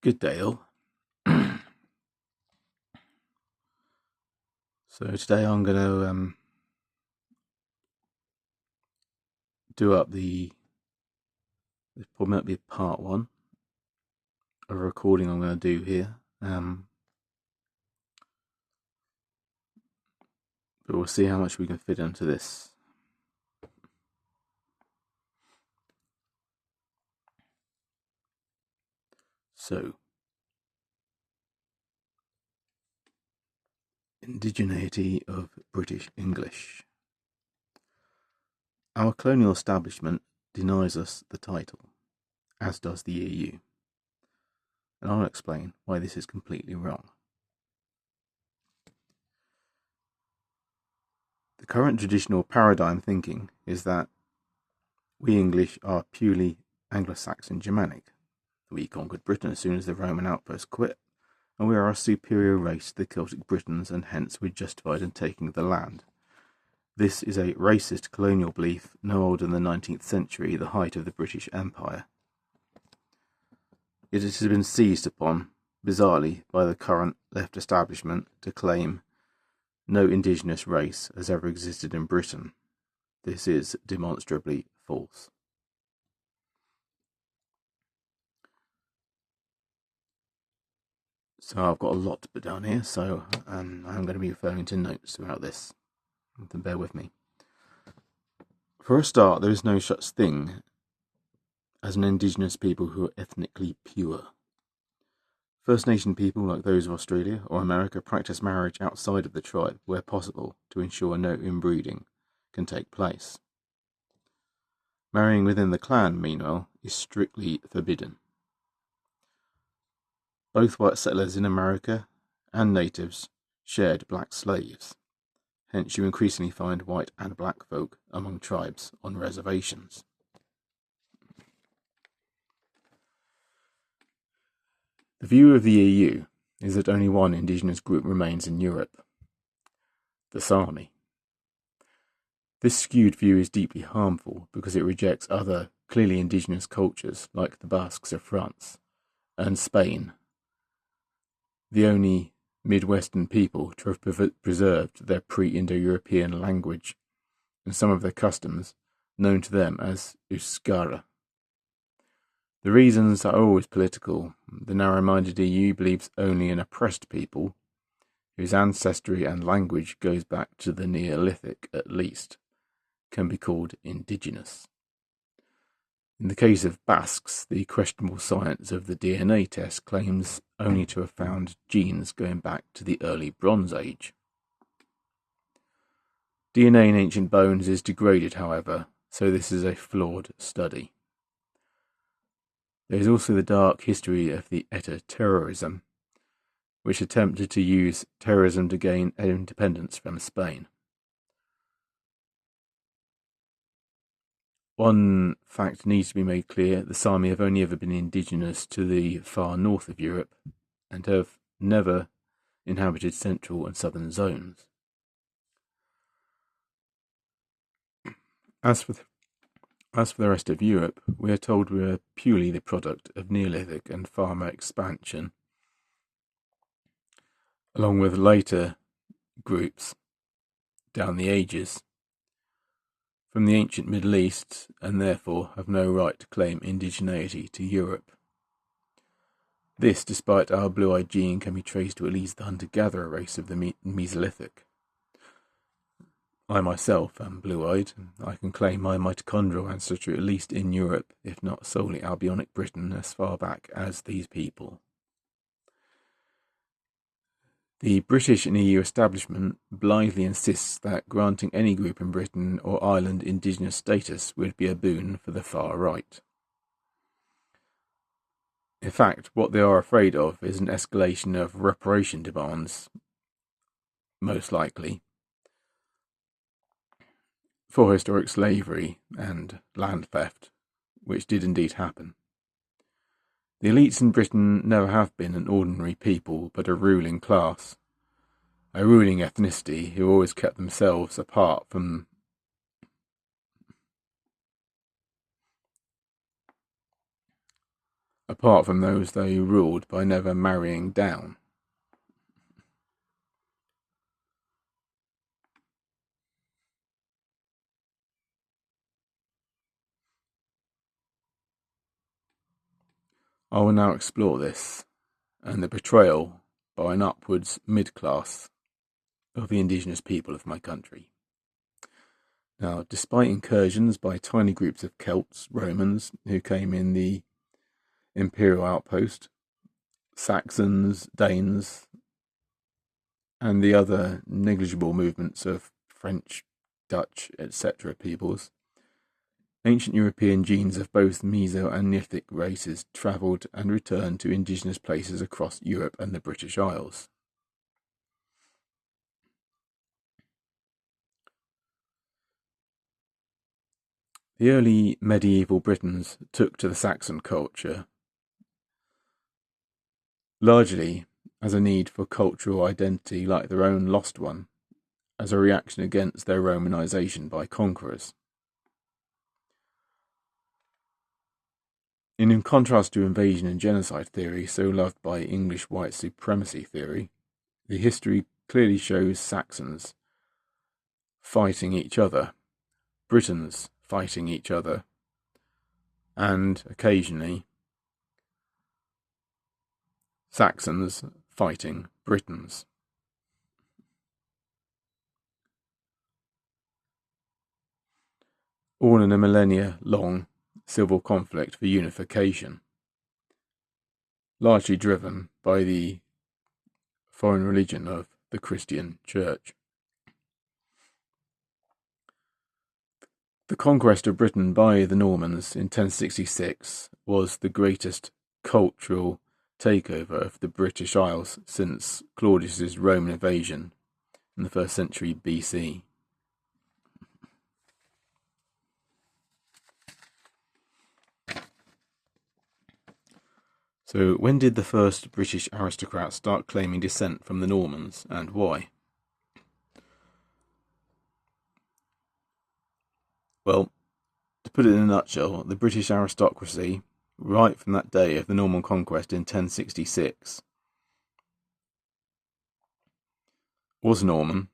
Good day all. So today I'm going to do up this probably might be part one of a recording I'm going to do here. But we'll see how much we can fit into this. So, indigeneity of British English. Our colonial establishment denies us the title, as does the EU. And I'll explain why this is completely wrong. The current traditional paradigm thinking is that we English are purely Anglo-Saxon Germanic. We conquered Britain as soon as the Roman outposts quit, and we are a superior race to the Celtic Britons, and hence we're justified in taking the land. This is a racist colonial belief no older than the 19th century, the height of the British Empire. Yet it has been seized upon, bizarrely, by the current left establishment to claim no indigenous race has ever existed in Britain. This is demonstrably false. So I've got a lot to put down here, so I'm going to be referring to notes throughout this. So bear with me. For a start, there is no such thing as an indigenous people who are ethnically pure. First Nation people, like those of Australia or America, practice marriage outside of the tribe where possible to ensure no inbreeding can take place. Marrying within the clan, meanwhile, is strictly forbidden. Both white settlers in America and natives shared black slaves. Hence you increasingly find white and black folk among tribes on reservations. The view of the EU is that only one indigenous group remains in Europe, the Sami. This skewed view is deeply harmful because it rejects other clearly indigenous cultures like the Basques of France and Spain, the only Midwestern people to have preserved their pre-Indo-European language and some of their customs, known to them as Euskara. The reasons are always political. The narrow-minded EU believes only in oppressed people, whose ancestry and language goes back to the Neolithic at least, can be called indigenous. In the case of Basques, the questionable science of the DNA test claims only to have found genes going back to the early Bronze Age. DNA in ancient bones is degraded, however, so this is a flawed study. There is also the dark history of the ETA terrorism, which attempted to use terrorism to gain independence from Spain. One fact needs to be made clear: the Sami have only ever been indigenous to the far north of Europe and have never inhabited central and southern zones. As for the rest of Europe, we are told we are purely the product of Neolithic and farmer expansion, along with later groups down the ages from the ancient Middle East, and therefore have no right to claim indigeneity to Europe. This, despite our blue-eyed gene, can be traced to at least the hunter-gatherer race of the Mesolithic. I myself am blue-eyed, and I can claim my mitochondrial ancestry at least in Europe, if not solely Albionic Britain, as far back as these people. The British and EU establishment blithely insists that granting any group in Britain or Ireland indigenous status would be a boon for the far right. In fact, what they are afraid of is an escalation of reparation demands, most likely, for historic slavery and land theft, which did indeed happen. The elites in Britain never have been an ordinary people, but a ruling class, a ruling ethnicity who always kept themselves apart from apart from those they ruled by never marrying down. I will now explore this and the betrayal by an upwards mid-class of the indigenous people of my country. Now, despite incursions by tiny groups of Celts, Romans, who came in the imperial outpost, Saxons, Danes, and the other negligible movements of French, Dutch, etc. peoples, ancient European genes of both Meso and Neolithic races travelled and returned to indigenous places across Europe and the British Isles. The early medieval Britons took to the Saxon culture largely as a need for cultural identity like their own lost one, as a reaction against their Romanization by conquerors. In contrast to invasion and genocide theory, so loved by English white supremacy theory, the history clearly shows Saxons fighting each other, Britons fighting each other, and occasionally Saxons fighting Britons. All in a millennia-long civil conflict for unification, largely driven by the foreign religion of the Christian Church. The conquest of Britain by the Normans in 1066 was the greatest cultural takeover of the British Isles since Claudius's Roman invasion in the 1st century BC. So, when did the first British aristocrats start claiming descent from the Normans, and why? Well, to put it in a nutshell, the British aristocracy, right from that day of the Norman conquest in 1066, was Norman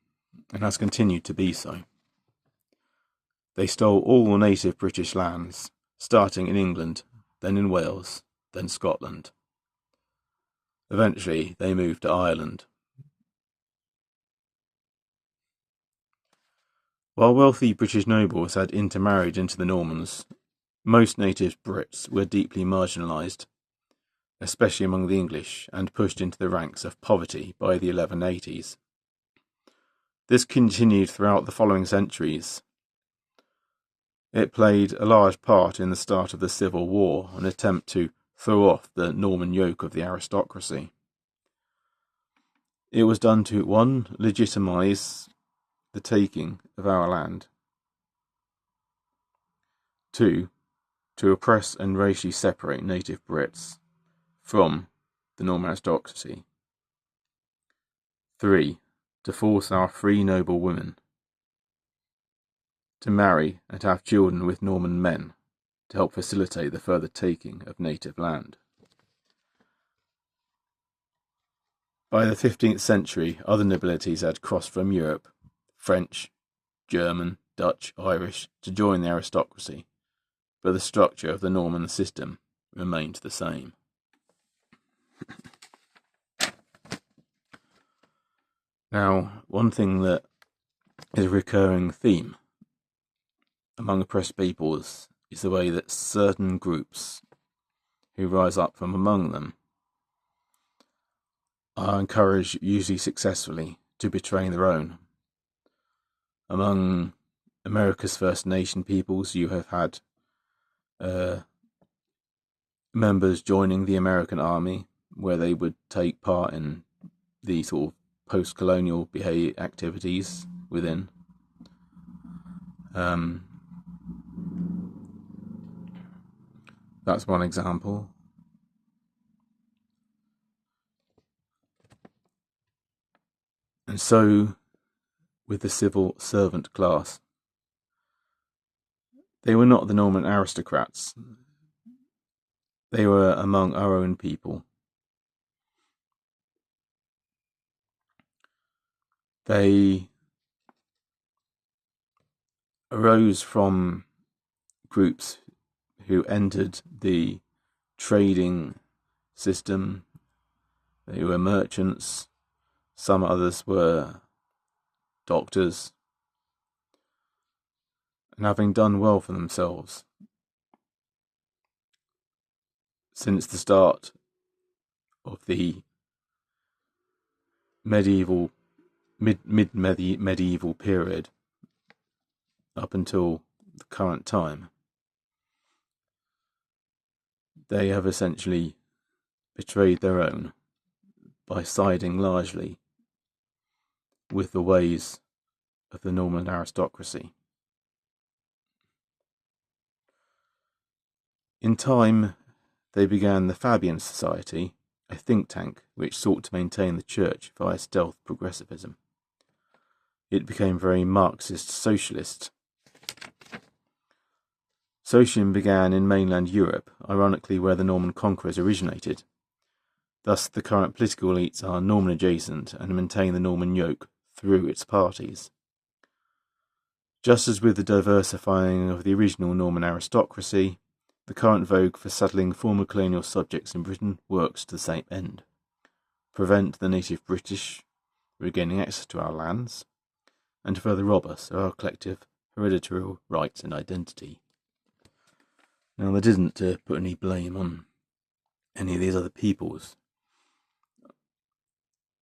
and has continued to be so. They stole all native British lands, starting in England, then in Wales, then Scotland. Eventually, they moved to Ireland. While wealthy British nobles had intermarried into the Normans, most native Brits were deeply marginalised, especially among the English, and pushed into the ranks of poverty by the 1180s. This continued throughout the following centuries. It played a large part in the start of the Civil War, an attempt to throw off the Norman yoke of the aristocracy. It was done to, 1, legitimise the taking of our land, 2, to oppress and racially separate native Brits from the Norman aristocracy, 3, to force our free noble women to marry and have children with Norman men to help facilitate the further taking of native land. By the 15th century, other nobilities had crossed from Europe, French, German, Dutch, Irish, to join the aristocracy, but the structure of the Norman system remained the same. Now, one thing that is a recurring theme among oppressed peoples is the way that certain groups who rise up from among them are encouraged, usually successfully, to betray their own. Among America's First Nation peoples, you have had members joining the American Army, where they would take part in the sort of post-colonial behaviour activities within. That's one example. And so, with the civil servant class, they were not the Norman aristocrats. They were among our own people. They arose from groups who entered the trading system. They were merchants, some others were doctors, and having done well for themselves since the start of the medieval period up until the current time, they have essentially betrayed their own by siding largely with the ways of the Norman aristocracy. In time, they began the Fabian Society, a think tank which sought to maintain the church via stealth progressivism. It became very Marxist socialist. Socialism began in mainland Europe, ironically where the Norman conquerors originated. Thus, the current political elites are Norman adjacent and maintain the Norman yoke through its parties. Just as with the diversifying of the original Norman aristocracy, the current vogue for settling former colonial subjects in Britain works to the same end: prevent the native British regaining access to our lands, and to further rob us of our collective hereditary rights and identity. Now, that isn't to put any blame on any of these other peoples.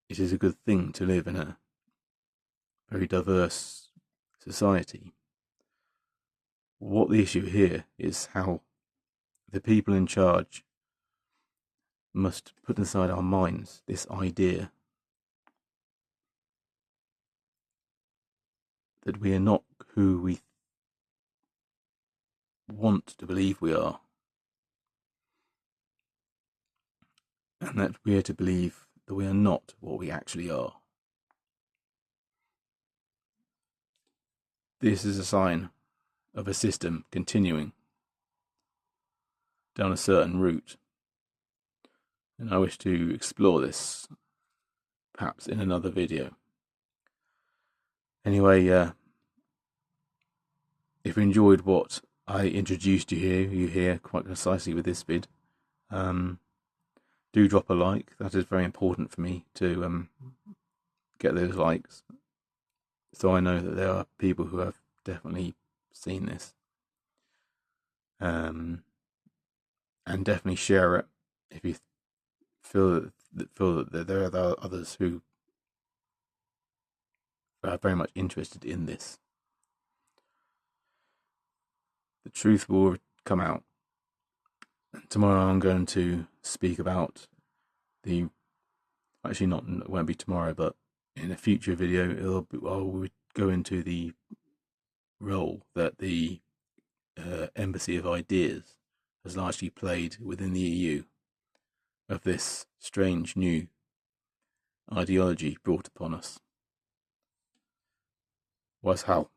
It is a good thing to live in a very diverse society. What the issue here is how the people in charge must put inside our minds this idea that we are not who we want to believe we are, and that we are to believe that we are not what we actually are. This is a sign of a system continuing down a certain route, and I wish to explore this perhaps in another video. Anyway, if you enjoyed what I introduced you here quite concisely with this vid, do drop a like. That is very important for me to get those likes, so I know that there are people who have definitely seen this. And definitely share it if you feel that there are others who are very much interested in this. The truth will come out. Tomorrow I'm going to speak about it won't be tomorrow, but in a future video I'll go into the role that the Embassy of Ideas has largely played within the EU of this strange new ideology brought upon us. Was how